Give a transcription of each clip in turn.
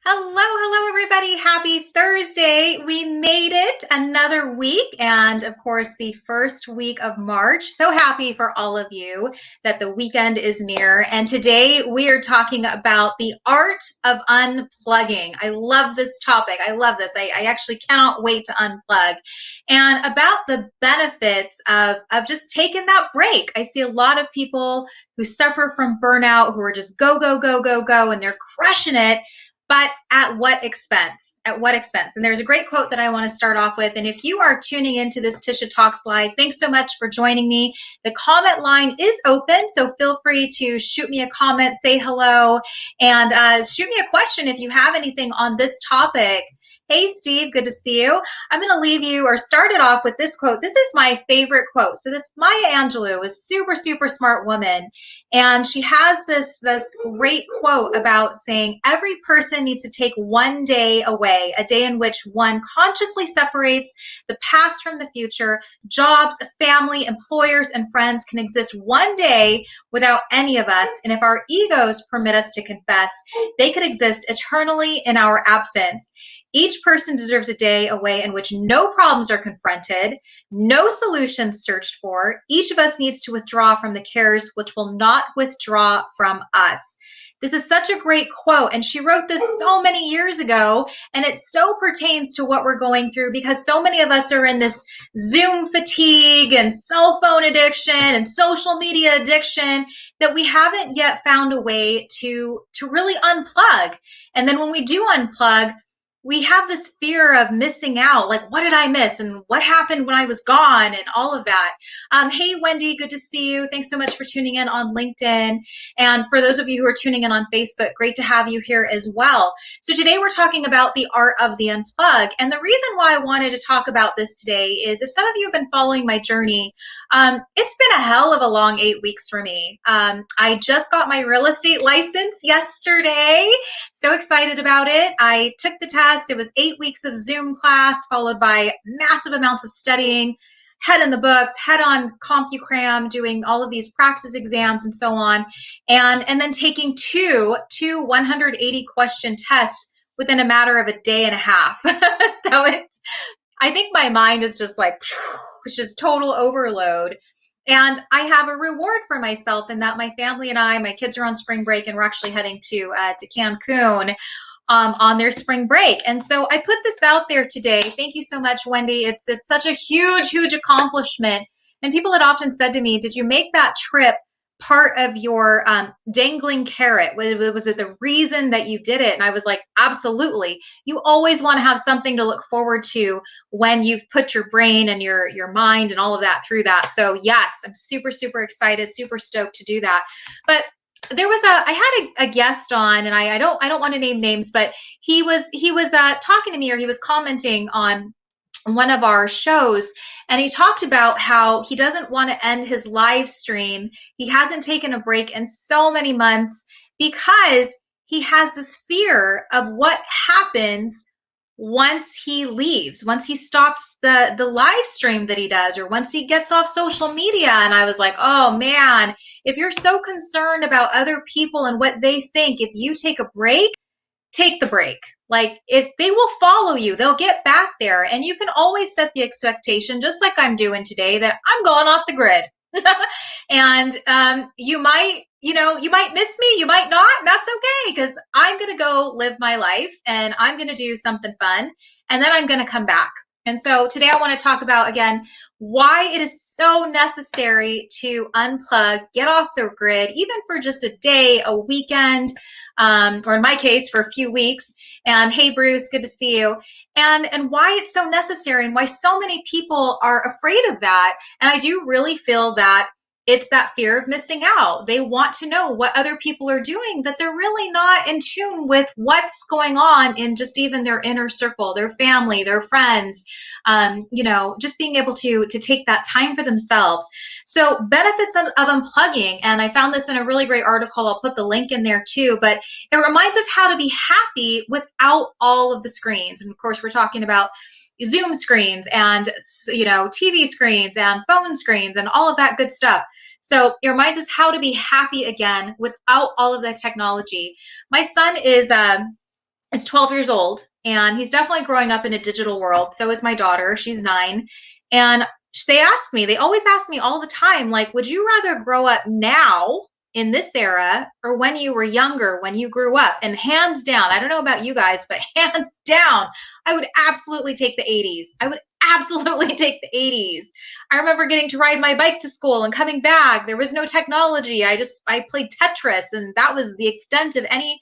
Hello, everybody. Happy Thursday. We made it another week, and of course, the first week of March. So happy for all of you that the weekend is near. And today we are talking about the art of unplugging. I love this topic. I love this. I actually cannot wait to unplug. And about the benefits of just taking that break. I see a lot of people who suffer from burnout, who are just go, go, go, go, go, and they're crushing it. But at what expense? At what expense? And there's a great quote that I want to start off with. And if you are tuning into this Tisha Talks Live, thanks so much for joining me. The comment line is open, so feel free to shoot me a comment, say hello, and shoot me a question if you have anything on this topic. Hey, Steve, good to see you. I'm going to leave you or start it off with this quote. This is my favorite quote. So this Maya Angelou is super, super smart woman. And she has this great quote about saying every person needs to take one day away, a day in which one consciously separates the past from the future. Jobs, family, employers, and friends can exist one day without any of us. And if our egos permit us to confess, they could exist eternally in our absence. Each person deserves a day away in which no problems are confronted, no solutions searched for. Each of us needs to withdraw from the cares which will not withdraw from us. This is such a great quote, and she wrote this so many years ago, and it so pertains to what we're going through because so many of us are in this Zoom fatigue and cell phone addiction and social media addiction that we haven't yet found a way to really unplug. And then when we do unplug, we have this fear of missing out, like what did I miss and what happened when I was gone and all of that. Hey, Wendy, good to see you. Thanks so much for tuning in on LinkedIn. And for those of you who are tuning in on Facebook, great to have you here as well. So today we're talking about the art of the unplug. And the reason why I wanted to talk about this today is if some of you have been following my journey, it's been a hell of a long 8 weeks for me. I just got my real estate license yesterday. So excited about it. I took the test. It was 8 weeks of Zoom class followed by massive amounts of studying, head in the books, head on CompuCram, doing all of these practice exams and so on. And then taking two 180 question tests within a matter of a day and a half. So I think my mind is just like, it's just total overload. And I have a reward for myself in that my family and my kids are on spring break and we're actually heading to Cancun on their spring break. And so I put this out there today. Thank you so much, Wendy. It's such a huge, huge accomplishment. And people had often said to me, did you make that trip part of your dangling carrot? Was it the reason that you did it? And I was like, absolutely. You always want to have something to look forward to when you've put your brain and your mind and all of that through that. So yes, I'm super, super excited, super stoked to do that. But there was I had a guest on, and I don't want to name names, but he was talking to me, or he was commenting on one of our shows, and he talked about how he doesn't want to end his live stream. He hasn't taken a break in so many months because he has this fear of what happens once he leaves, once he stops the live stream that he does, or once he gets off social media. And I was like, oh man, if you're so concerned about other people and what they think, if you take a break, take the break. Like, if they will follow you, they'll get back there. And you can always set the expectation, just like I'm doing today, that I'm going off the grid. And you might miss me, you might not, and that's okay, because I'm going to go live my life and I'm going to do something fun, and then I'm going to come back. And so today I want to talk about, again, why it is so necessary to unplug, get off the grid, even for just a day, a weekend, or in my case, for a few weeks. And hey, Bruce, good to see you. And why it's so necessary, and why so many people are afraid of that. And I do really feel that it's that fear of missing out. They want to know what other people are doing, but they're really not in tune with what's going on in just even their inner circle, their family, their friends, just being able to take that time for themselves. So benefits of unplugging, and I found this in a really great article. I'll put the link in there too, but it reminds us how to be happy without all of the screens. And of course, we're talking about Zoom screens and TV screens and phone screens and all of that good stuff. So it reminds us how to be happy again without all of the technology. My son is is 12 years old, and he's definitely growing up in a digital world. So is my daughter. She's 9. And they always ask me all the time, like, would you rather grow up now in this era or when you were younger, when you grew up? And hands down, I don't know about you guys, but hands down, I would absolutely take the 80s. I would absolutely take the 80s. I remember getting to ride my bike to school and coming back. There was no technology. I played Tetris, and that was the extent of any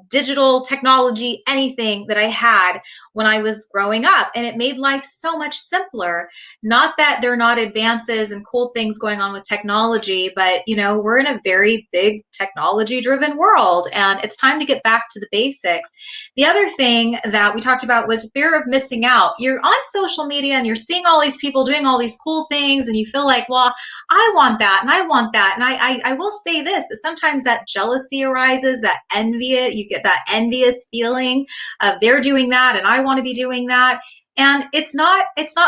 digital technology, anything that I had when I was growing up. And it made life so much simpler. Not that there are not advances and cool things going on with technology, but we're in a very big technology driven world, and it's time to get back to the basics. The other thing that we talked about was fear of missing out. You're on social media and you're seeing all these people doing all these cool things, and you feel like, well, I want that and I want that. And I will say this, that sometimes that jealousy arises, that envy, you get that envious feeling of they're doing that and I want to be doing that. And it's not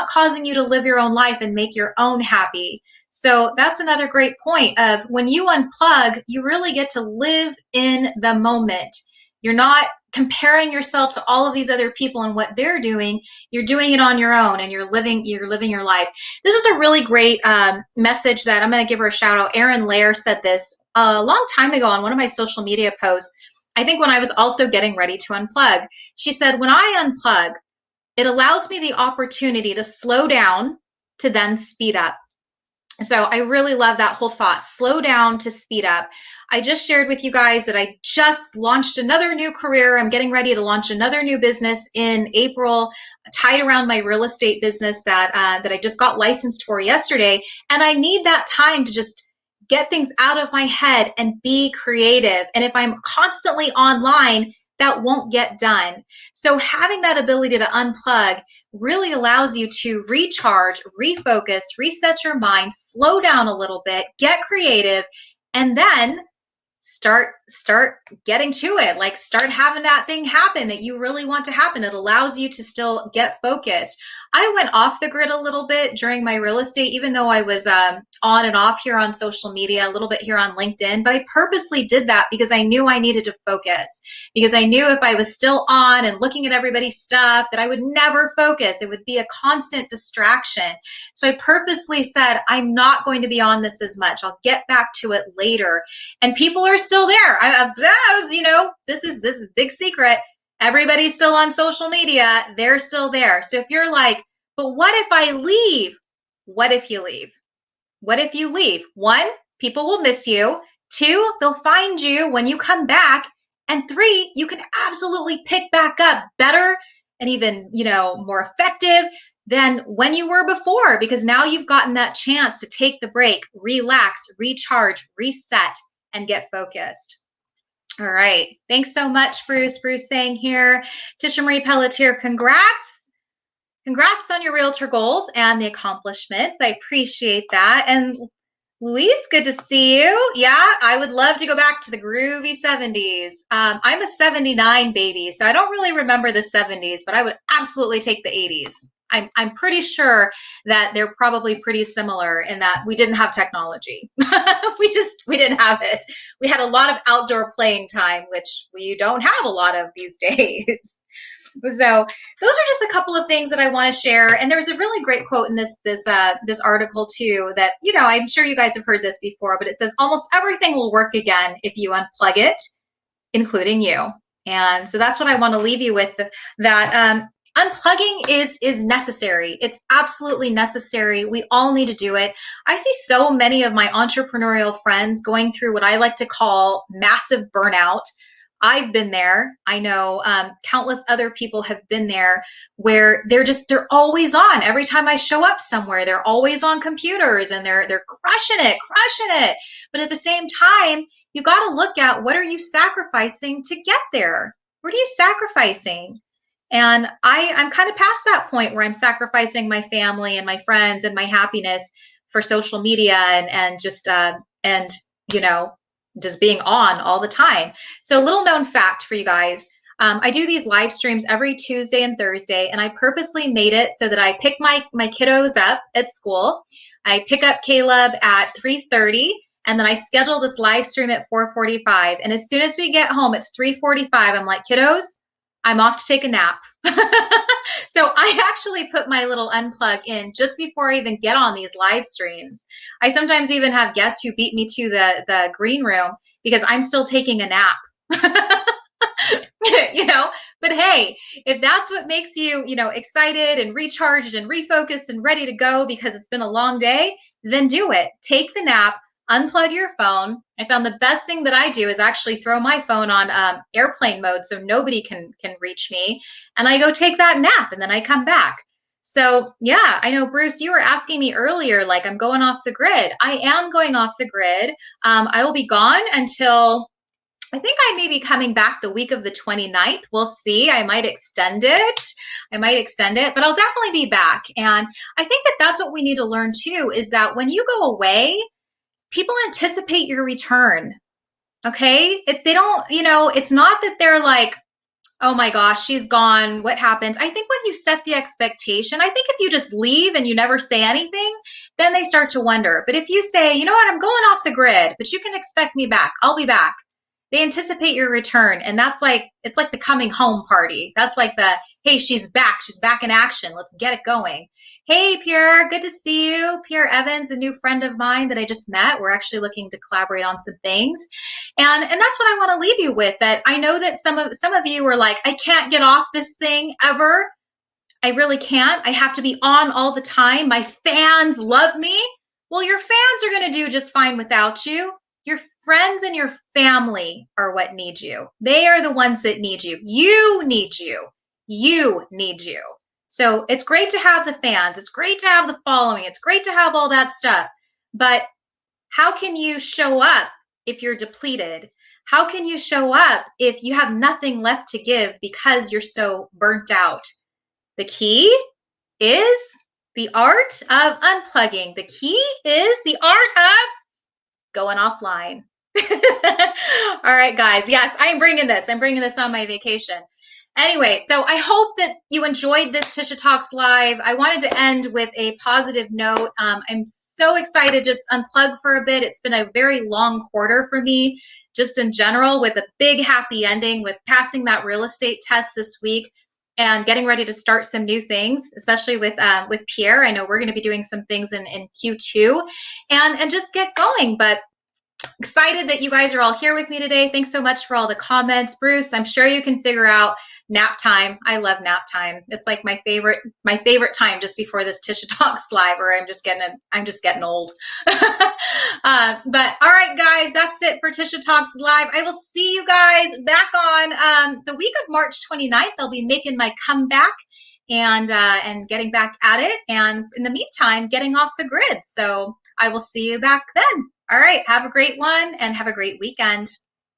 causing you to live your own life and make your own happy. So that's another great point of when you unplug, you really get to live in the moment. You're not comparing yourself to all of these other people and what they're doing. You're doing it on your own, and you're living your life. This is a really great message that I'm going to give her a shout out. Erin Lair said this a long time ago on one of my social media posts. I think when I was also getting ready to unplug, she said, when I unplug, it allows me the opportunity to slow down to then speed up. So I really love that whole thought, slow down to speed up. I just shared with you guys that I just launched another new career. I'm getting ready to launch another new business in April, tied around my real estate business that I just got licensed for yesterday. And I need that time to just get things out of my head and be creative. And if I'm constantly online, that won't get done. So having that ability to unplug really allows you to recharge, refocus, reset your mind, slow down a little bit, get creative, and then start getting to it. Like, start having that thing happen that you really want to happen. It allows you to still get focused. I went off the grid a little bit during my real estate, even though I was on and off here on social media, a little bit here on LinkedIn, but I purposely did that because I knew I needed to focus, because I knew if I was still on and looking at everybody's stuff that I would never focus. It would be a constant distraction. So I purposely said, I'm not going to be on this as much. I'll get back to it later. And people are still there. This is a big secret. Everybody's still on social media. They're still there. So if you're like, but what if I leave? What if you leave? What if you leave? 1, people will miss you. 2, they'll find you when you come back. And 3, you can absolutely pick back up better and even, more effective than when you were before, because now you've gotten that chance to take the break, relax, recharge, reset, and get focused. All right. Thanks so much, Bruce. Bruce saying here, 𝗂𝗪𝗶𝗲𝗃, congrats. Congrats on your realtor goals and the accomplishments. I appreciate that. And Luis, good to see you. Yeah, I would love to go back to the groovy 70s. I'm a 79 baby, so I don't really remember the 70s, but I would absolutely take the 80s. I'm pretty sure that they're probably pretty similar in that we didn't have technology. we didn't have it. We had a lot of outdoor playing time, which we don't have a lot of these days. So those are just a couple of things that I want to share. And there's a really great quote in this article too that, I'm sure you guys have heard this before, but it says almost everything will work again if you unplug it, including you. And so that's what I want to leave you with, that unplugging is necessary. It's absolutely necessary. We all need to do it. I see so many of my entrepreneurial friends going through what I like to call massive burnout. I've been there. I know countless other people have been there, where they're always on. Every time I show up somewhere, they're always on computers and they're crushing it. But at the same time, you got to look at, what are you sacrificing to get there? What are you sacrificing? And I'm kind of past that point where I'm sacrificing my family and my friends and my happiness for social media and just being on all the time. So a little known fact for you guys, I do these live streams every Tuesday and Thursday, and I purposely made it so that I pick my kiddos up at school. I pick up Caleb at 3:30, and then I schedule this live stream at 4:45. And as soon as we get home, it's 3:45. I'm like, kiddos, I'm off to take a nap. So I actually put my little unplug in just before I even get on these live streams. I sometimes even have guests who beat me to the green room because I'm still taking a nap. You know, but hey, if that's what makes you, you know, excited and recharged and refocused and ready to go because it's been a long day, then do it. Take the nap, unplug your phone. I found the best thing that I do is actually throw my phone on airplane mode so nobody can reach me, and I go take that nap and then I come back. So yeah, I know, Bruce, you were asking me earlier, like, I'm going off the grid. I am going off the grid. I will be gone until, I think I may be coming back the week of the 29th. We'll see. I might extend it. But I'll definitely be back. And I think that that's what we need to learn too, is that when you go away, people anticipate your return. Okay? If they don't, you know, it's not that they're like, oh my gosh, she's gone. What happens? I think when you set the expectation, I think if you just leave and you never say anything, then they start to wonder. But if you say, you know what, I'm going off the grid, but you can expect me back. I'll be back. They anticipate your return. And that's like, it's like the coming home party. That's like the, hey, she's back. She's back in action. Let's get it going. Hey, Pierre, good to see you. Pierre Evans, a new friend of mine that I just met. We're actually looking to collaborate on some things. And that's what I want to leave you with, that I know that some of you were like, I can't get off this thing ever. I really can't. I have to be on all the time. My fans love me. Well, your fans are going to do just fine without you. Your friends and your family are what need you. They are the ones that need you. You need you. You need you. So it's great to have the fans. It's great to have the following. It's great to have all that stuff. But how can you show up if you're depleted? How can you show up if you have nothing left to give because you're so burnt out? The key is the art of unplugging. The key is the art of going offline. All right, guys. Yes, I'm bringing this. I'm bringing this on my vacation. Anyway, so I hope that you enjoyed this Tisha Talks Live. I wanted to end with a positive note. I'm so excited to just unplug for a bit. It's been a very long quarter for me, just in general, with a big happy ending, with passing that real estate test this week and getting ready to start some new things, especially with Pierre. I know we're going to be doing some things in Q2 and just get going. But excited that you guys are all here with me today. Thanks so much for all the comments. Bruce, I'm sure you can figure out nap time. I love nap time. It's like my favorite time just before this Tisha Talks Live, or I'm just getting old. But all right, guys, that's it for Tisha Talks Live. I will see you guys back on the week of March 29th. I'll be making my comeback and getting back at it. And in the meantime, getting off the grid. So I will see you back then. All right. Have a great one and have a great weekend.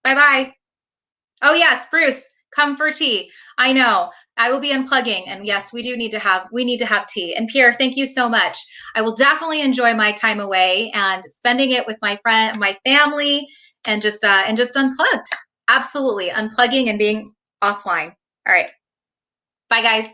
Bye-bye. Oh, yes, Bruce, come for tea. I know. I will be unplugging. And yes, we need to have tea. And Pierre, thank you so much. I will definitely enjoy my time away and spending it with my family, and just unplugged. Absolutely. Unplugging and being offline. All right. Bye, guys.